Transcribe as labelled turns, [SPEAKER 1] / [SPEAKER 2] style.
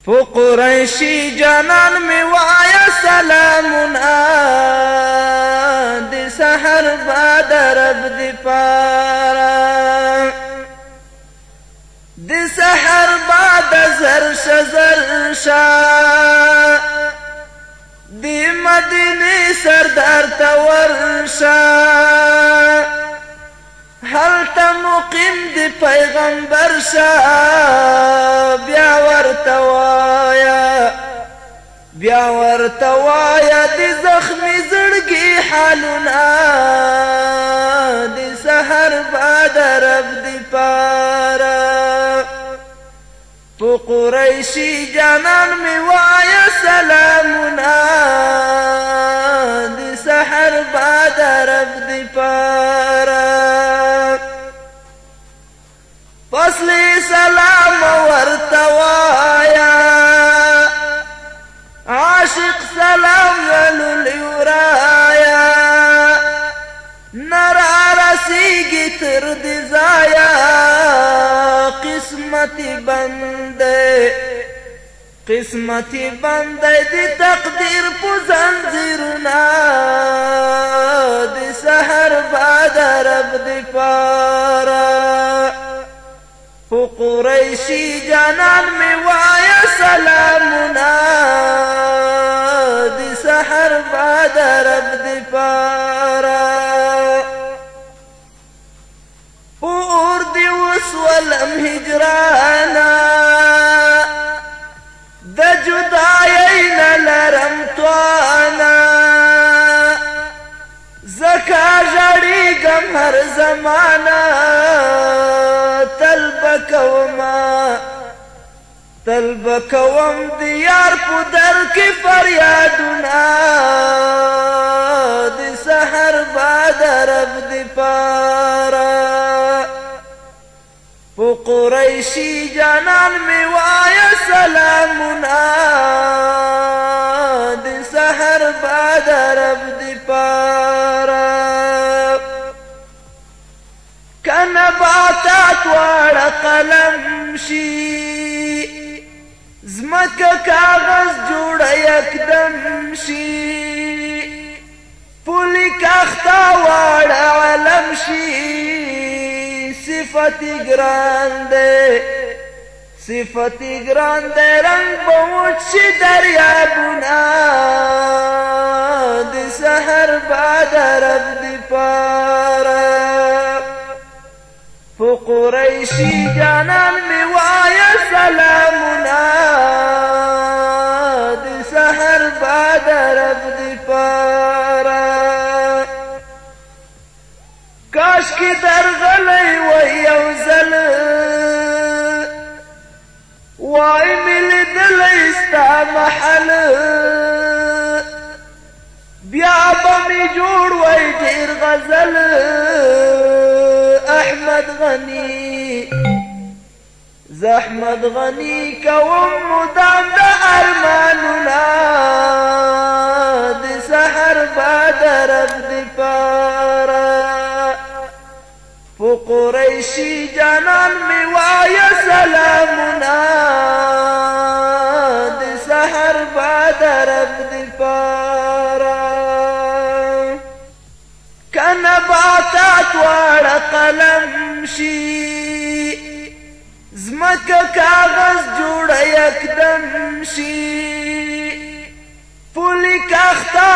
[SPEAKER 1] په قریشی جانان می وایا سلامونه د سحر بعد رب دی پارا د سحر بعد زر شا دی مدینه سردار تورشا هل تا مقیم دی پیغمبر شا بیا ورتوایا دی زخمی زړګي حالونه دی سحر بعد رب دی پارا تو قریشی جانان می وایا سلامونه دی سحر بعد رب دی پارا فصلی سلام ورتوایا عاشق سلام ولولیورایا نرا رسیگی تر دزایا قسمتی بنده دی تقدیر پو زنزیرنا دی سحر بعد رب دی پارا پو قریشی جانان می وایا سلامنا دی سحر بعد رب دی پارا پو اور دی وسولم هجرانا د جدایین لرم توانا زکا جړیږم هر زمانہ تل بکوم دیار پو در کی فریادونا دی سحر بعد رب دی پارا پو قریشی جانان می وایا سلامونا دی سحر بعد رب دی پارا کنباتات واړه قلم شي زمکه کاغذ جوړه یکدم شي پولی کاخته واړه علم شي صفتی ګران دی رنگ بوچ شي دریابونه د سحر بعد رب دی پارا پو قریشی جانان می وایا سلامنا دی سحر بعد رب دی پارا کاش کی درغلی و یوزل وای مل دلی ستا محل بیا بمی جوړ وای ډیر غزل زحمت غنی کوم مدام دا ارمانونا دی سحر بعد رب دی پارا پو قریشی جانان می وایا سلامونا دی سحر بعد رب دی پارا کنباتات واړه قلم شي زمکه کاغذ جوړه یکدم شي پولی کاخته